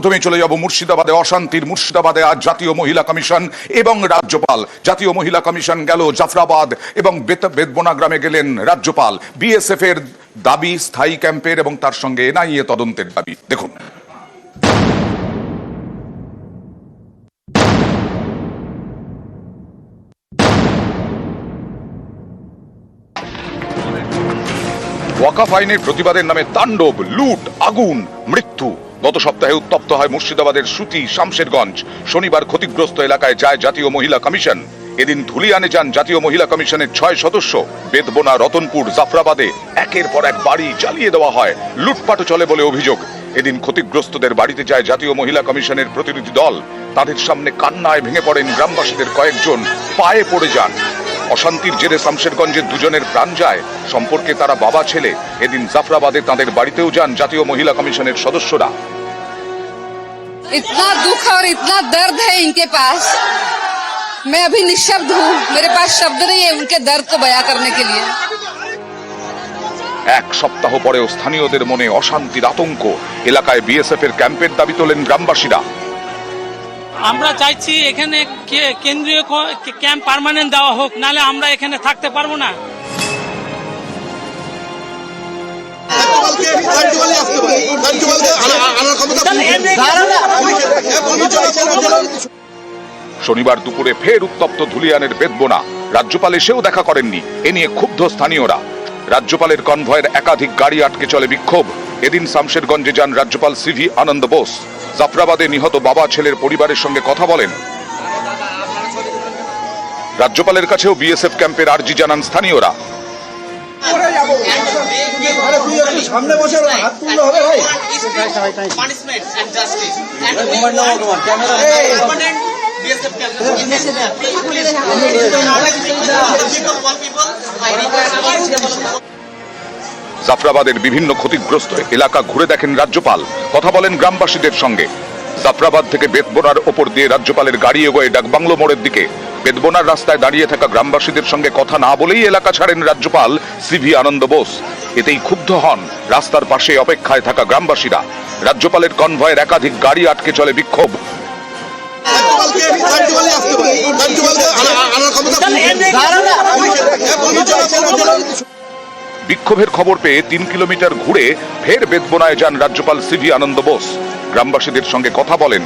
প্রথমেই চলে যাব মুর্শিদাবাদে। অশান্তির মুর্শিদাবাদে আজ জাতীয় মহিলা কমিশন এবং রাজ্যপাল। জাতীয় মহিলা কমিশন গেল জাফরাবাদ এবং বেদবোনা গ্রামে গেলেন রাজ্যপাল। বিএসএফ এর দাবি স্থায়ী ক্যাম্পের এবং তার সঙ্গে এনআইএ তদন্তের দাবি। দেখুন, ওয়াকাফ আইনের প্রতিবাদের নামে তাণ্ডব, লুট, আগুন, মৃত্যু। গত সপ্তাহে উত্তপ্ত হয় মুর্শিদাবাদের সুতি, শামশেরগঞ্জ। শনিবার ক্ষতিগ্রস্ত এলাকায় যায় জাতীয় মহিলা কমিশন। এদিন ধুলিয়ানে যান জাতীয় মহিলা কমিশনের 6 সদস্য। বেদবোনা, রতনপুর, জাফরাবাদে একের পর এক বাড়ি জ্বালিয়ে দেওয়া হয়, লুটপাটও চলে বলে অভিযোগ। এদিন ক্ষতিগ্রস্তদের বাড়িতে যায় জাতীয় মহিলা কমিশনের প্রতিনিধি দল। তাদের সামনে কান্নায় ভেঙে পড়েন গ্রামবাসীদের কয়েকজন, পায়ে পড়ে যান। অশান্তির জেরে শামশেরগঞ্জের দুজনের প্রাণ যায়। সম্পর্কে তারা বাবা ছেলে। এদিন জাফরাবাদে তাদের বাড়িতেও যান জাতীয় মহিলা কমিশনের সদস্যরা। इतना दुख और इतना दर्द है इनके पास, मैं अभी निशब्द हूँ, मेरे पास शब्द नहीं है उनके दर्द को बयां करने के लिए। এক সপ্তাহ পরেও স্থানীয়দের মনে অশান্তির আতঙ্ক। এলাকায় বিএসএফ এর ক্যাম্পের দাবি তোলেন গ্রামবাসীরা। আমরা চাইছি এখানে কেন্দ্রীয় ক্যাম্প পার্মানেন্ট দেওয়া হোক, নালে আমরা এখানে থাকতে পারবো না। শনিবার দুপুরে ফের উত্তপ্ত ধুলিয়ানের বেদবোনা। রাজ্যপাল এসেও দেখা করেননি। এ নিয়ে ক্ষুব্ধ স্থানীয়রা। রাজ্যপালের কনভয়ের একাধিক গাড়ি আটকে চলে বিক্ষোভ। এদিন শামশেরগঞ্জে যান রাজ্যপাল সিভি আনন্দ বোস। জাফরাবাদে নিহত বাবা ছেলের পরিবারের সঙ্গে কথা বলেন। রাজ্যপালের কাছেও বিএসএফ ক্যাম্পের আর্জি জানান স্থানীয়রা। জাফরাবাদের বিভিন্ন ক্ষতিগ্রস্ত এলাকা ঘুরে দেখেন রাজ্যপাল, কথা বলেন গ্রামবাসীদের সঙ্গে। জাফরাবাদ থেকে বেদবোনার ওপর দিয়ে রাজ্যপালের গাড়ি এগোয় ডাকবাংলো মোড়ের দিকে। বেদবোনার রাস্তায় দাঁড়িয়ে থাকা গ্রামবাসীদের সঙ্গে কথা না বলেই এলাকা ছাড়েন রাজ্যপাল সিভি আনন্দ বোস। এতেই ক্ষুব্ধ হন রাস্তার পাশে অপেক্ষায় থাকা গ্রামবাসীরা। রাজ্যপালের কনভয়ের একাধিক গাড়ি আটকে চলে বিক্ষোভ। বিক্ষোভের খবর পেয়ে 3 কিলোমিটার ঘুরে ফের বেদবোনায় যান রাজ্যপাল সিভি আনন্দ বোস। গ্রামবাসীদের সঙ্গে কথা বলেন।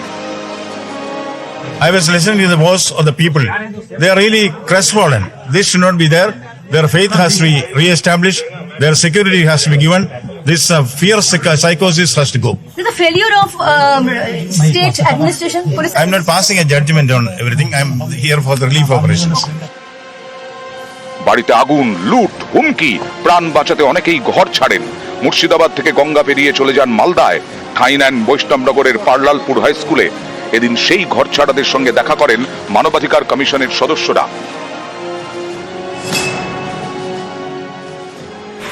I was listening to the voice of the people. They are really crestfallen. This should not be there. Their faith has to be re-established. Their security has to be given. This fear psychosis has to go. The failure of state administration. I'm not passing a judgment on everything. I'm here for the relief operations. বাড়িতে আগুন, লুট, হুমকি। প্রাণ বাঁচাতে অনেকেই ঘর ছাড়েন। মুর্শিদাবাদ থেকে গঙ্গা পেরিয়ে চলে যান মালদায়। ঠাঁই নেন বৈষ্ণবনগরের পার্লালপুর হাই স্কুলে। এদিন সেই ঘর ছাড়াদের সঙ্গে দেখা করেন মানবাধিকার কমিশনের সদস্যরা।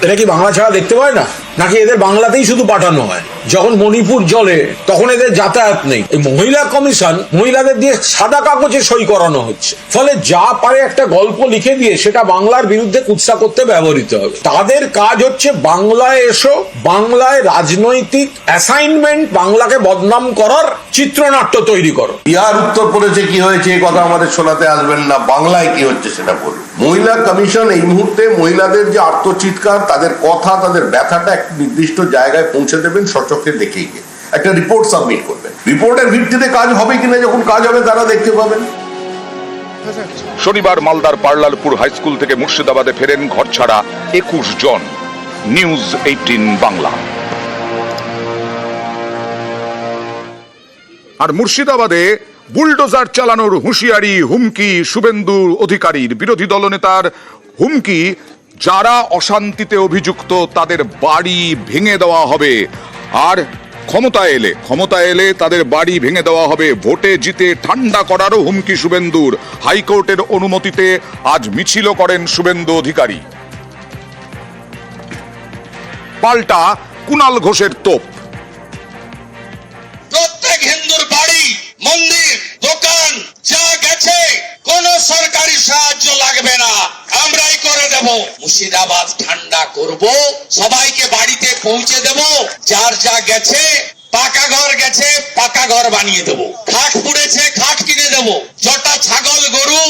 এরা কি বাংলা ছাড়া দেখতে পায় না, নাকি এদের বাংলাতেই শুধু পাঠানো হয়? যখন মণিপুর জ্বলে তখন এদের যাতায়াত নেই। এই মহিলা কমিশন মহিলাদের দিয়ে সাদা কাগজে সই করানো হচ্ছে, ফলে যা পারে একটা গল্প লিখে দিয়ে সেটা বাংলার বিরুদ্ধে কুৎসা করতে ব্যবহৃত হবে। তাদের কাজ হচ্ছে বাংলায় এসো, বাংলায় রাজনৈতিক অ্যাসাইনমেন্ট, বাংলাকে বদনাম করার চিত্রনাট্য তৈরি করো। বিহার উত্তরপ্রদেশে কি হয়েছে এই কথা আমাদের শোনাতে আসবেন না, বাংলায় কি হচ্ছে সেটা বলুন। মহিলা কমিশন এই মুহূর্তে মহিলাদের যে আত্মচিৎকার, তাদের কথা, তাদের ব্যথাটা এক নির্দিষ্ট জায়গায় পৌঁছে দেবেন, সচক্ষে দেখেই গিয়ে একটা রিপোর্ট সাবমিট করবেন। রিপোর্টের ভিত্তিতে কাজ হবে কিনা, যখন কাজ হবে তারা দেখতে পাবেন। শনিবার মালদার পার্লালপুর হাই স্কুল থেকে মুর্শিদাবাদে ফেরেন ঘর ছাড়া 21 জন। নিউজ 18 বাংলা। আর মুর্শিদাবাদে বুলডোজার চালানোর হুঁশিয়ারি, হুমকি শুভেন্দু অধিকারীর। বিরোধী দলনেতার হুমকি, যারা অশান্তিতে অভিযুক্ত তাদের বাড়ি ভেঙে দেওয়া হবে। আর ক্ষমতা এলে তাদের বাড়ি ভেঙে দেওয়া হবে। ভোটে জিতে ঠান্ডা করারও হুমকি শুভেন্দুর। হাইকোর্টের অনুমতিতে আজ মিছিল করেন শুভেন্দু অধিকারী। পাল্টা কুণাল ঘোষের তোপ। প্রত্যেক হিন্দুর বাড়ি, মন্দির, দোকান যা গেছে কোন সরকারি সাহায্য লাগবে না, আমরাই করে দেব। মুর্শিদাবাদ ঠান্ডা করব, সবাইকে বাড়িতে পৌঁছে দেব। যার যা গেছে, পাকা ঘর গেছে, পাকা ঘর বানিয়ে দেবো, খাট পুড়েছে খাট কিনে দেবো, জটা ছাগল গরু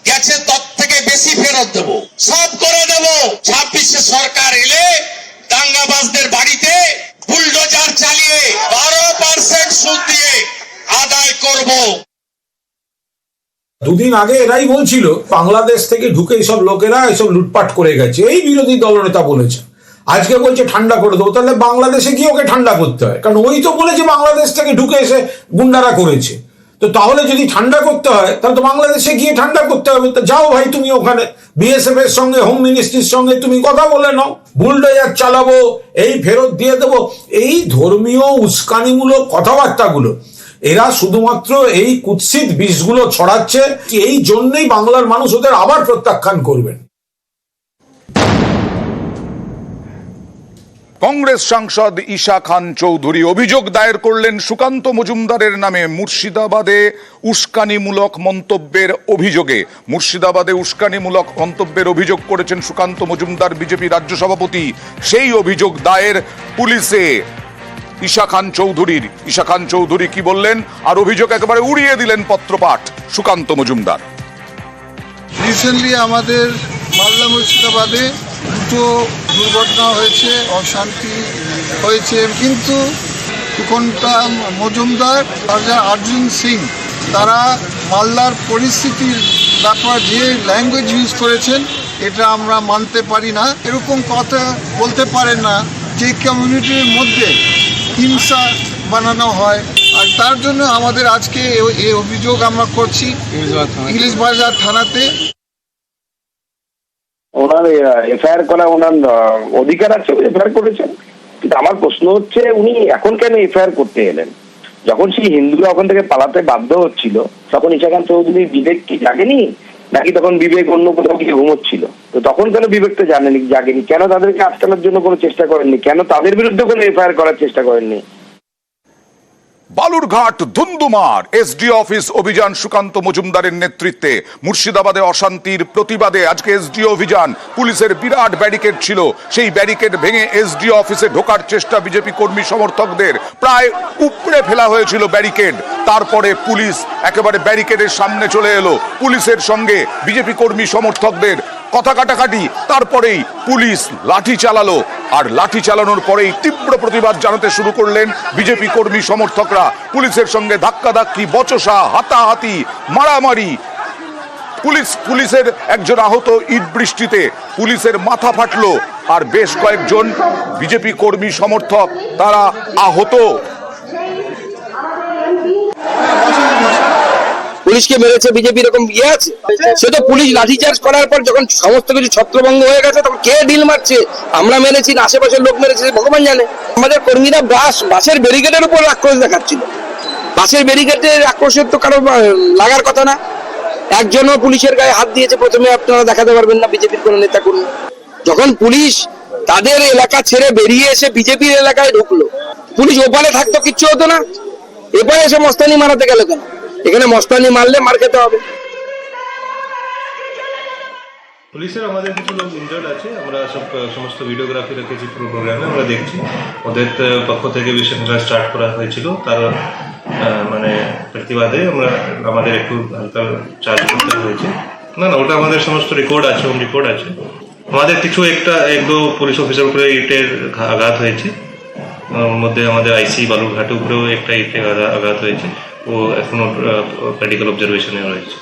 গেছে তত থেকে বেশি ফেরত দেবো, সব করে দেবো। 26-এ সরকার এলে দাঙ্গাবাজদের বাড়িতে বুলডোজার চালিয়ে 12% সুদ দিয়ে আদায় করব। দুদিন আগে এরাই বলছিল বাংলাদেশ থেকে ঢুকে এইসব লোকেরা এসব লুটপাট করে গেছে, এই বিরোধী দলনেতা বলেছে। আজকে বলছে ঠান্ডা করে দেবো। তাহলে বাংলাদেশে গিয়ে ওকে ঠান্ডা করতে হয়, কারণ ওই তো বলেছে বাংলাদেশ থেকে ঢুকে এসে গুন্ডারা করেছে। তো তাহলে যদি ঠান্ডা করতে হয় তাহলে তো বাংলাদেশে গিয়ে ঠান্ডা করতে হবে। তো যাও ভাই, তুমি ওখানে বিএসএফ এর সঙ্গে, হোম মিনিস্ট্রির সঙ্গে তুমি কথা বলে নাও, বুলডোজার চালাবো, এই ফেরত দিয়ে দেবো। এই ধর্মীয় উস্কানিমূলক কথাবার্তাগুলো এরা শুধুমাত্র এই কুৎসিত বিষগুলো ছড়াচ্ছে, এই জন্যই বাংলার মানুষ ওদের আবার প্রত্যাখ্যান করবেন। কংগ্রেস সাংসদ ঈশা খান চৌধুরী অভিযোগ দায়ের করলেন সুকান্ত মজুমদারের নামে মুর্শিদাবাদে উস্কানিমূলক মন্তব্যের অভিযোগে। মুর্শিদাবাদে উস্কানিমূলক মন্তব্যের অভিযোগ করেছেন সুকান্ত মজুমদার, বিজেপি রাজ্য সভাপতি। সেই অভিযোগ দায়ের পুলিশে ঈশা খান চৌধুরীর। ঈশা খান চৌধুরী কি বললেন, আর অভিযোগ একেবারে উড়িয়ে দিলেন পত্রপাঠ সুকান্ত মজুমদার। রিসেন্টলি আমাদের মালদা মুর্শিদাবাদে দুটো দুর্ঘটনা হয়েছে, অশান্তি হয়েছে, কিন্তু সুকান্ত মজুমদার আর অর্জুন সিং তারা মালদার পরিস্থিতির ব্যাপার যে ল্যাঙ্গুয়েজ ইউজ করেছেন এটা আমরা মানতে পারি না। এরকম কথা বলতে পারেন না যে কমিউনিটির মধ্যে হিংসা বানানো হয়। আর তার জন্য আমাদের আজকে এই অভিযোগ আমরা করছি ইলিশ বাজার থানাতে। ওনার এফআইআর করা ওনার অধিকার আছে, এফআইআর করেছেন। কিন্তু আমার প্রশ্ন হচ্ছে উনি এখন কেন এফআইআর করতে এলেন? যখন সেই হিন্দুরা ওখান থেকে পালাতে বাধ্য হচ্ছিল তখন ঈশা খান চৌধুরী বিবেক কি জাগেনি, নাকি তখন বিবেক অন্য কোথাও গিয়ে ঘুমোচ্ছিল? তো তখন কেন বিবেকটা জাগেনি? কেন তাদেরকে আটকানোর জন্য কোনো চেষ্টা করেননি? কেন তাদের বিরুদ্ধে কোনো এফআইআর করার চেষ্টা করেননি? বালুরঘাট ধুন্দুমার এসডি অফিস অভিযান সুকান্ত মজুমদারের নেতৃত্বে। মুর্শিদাবাদে অশান্তির প্রতিবাদে আজকে এসডি অভিযান। পুলিশের বিরাট ব্যারিকেড ছিল, সেই ব্যারিকেড ভেঙে এসডি অফিসে ঢোকার চেষ্টা বিজেপি কর্মী সমর্থকদের, প্রায় উপড়ে ফেলা হয়েছিল ব্যারিকেড। তারপরে পুলিশ একেবারে ব্যারিকেডের সামনে চলে এলো, পুলিশের সঙ্গে বিজেপি কর্মী সমর্থকদের কথা কাটাকাটি। তারপরেই পুলিশ লাঠি চালালো, আর লাঠি চালানোর পরেই তীব্র প্রতিবাদ জানাতে শুরু করলেন বিজেপি কর্মী সমর্থকরা। পুলিশের সঙ্গে ধাক্কাধাক্কি, বচসা, হাতাহাতি, মারামারি। পুলিশের একজন আহত, ইট বৃষ্টিতে পুলিশের মাথা ফাটলো, আর বেশ কয়েকজন বিজেপি কর্মী সমর্থক তারা আহত। পুলিশকে মেরেছে বিজেপি, এরকম ইয়ে আছে? সে তো পুলিশ লাঠিচার্জ করার পর যখন সমস্ত কিছু ছত্রভঙ্গ হয়ে গেছে তখন কে ঢিল মারছে? আমরা মেরেছি না আশেপাশের লোক মেরেছে ভগবান জানে। আমাদের কর্মীরা বাসের ব্যারিকেডের উপর আক্রোশ দেখাচ্ছিল। বাসের ব্যারিকেডের আক্রোশের তো কারো লাগার কথা না। একজনও পুলিশের গায়ে হাত দিয়েছে প্রথমে আপনারা দেখাতে পারবেন না বিজেপির কোন নেতা কর্মী। যখন পুলিশ তাদের এলাকা ছেড়ে বেরিয়ে এসে বিজেপির এলাকায় ঢুকলো, পুলিশ ওপারে থাকতো কিচ্ছু হতো না, এপারে এসে মস্তানি মারাতে গেল কেন? এখানে মস্তানি মারলে মার খেতে হবে। পুলিশের আমাদের কিছু লোক ইনজার্ড আছে, আমরা সমস্ত ভিডিওগ্রাফি রেখেছি পুরো প্রোগ্রামে, আমরা দেখছি। ওদের পক্ষ থেকে বিষয়টা স্টার্ট করা হয়েছিল, তার মানে প্রতিবাদে আমাদের একটু হালকা চার্জ করতে হয়েছে। না ওটা আমাদের সমস্ত রেকর্ড আছে, হোম রেকর্ড আছে। আমাদের কিছু এক দু পুলিশ অফিসার উপরে ইটের আঘাত হয়েছে, মধ্যে আমাদের আইসি বালুরঘাটের উপরেও একটা ইটের আঘাত হয়েছে। ও এখনো মেডিকেল অবজারভেশনে রয়েছে।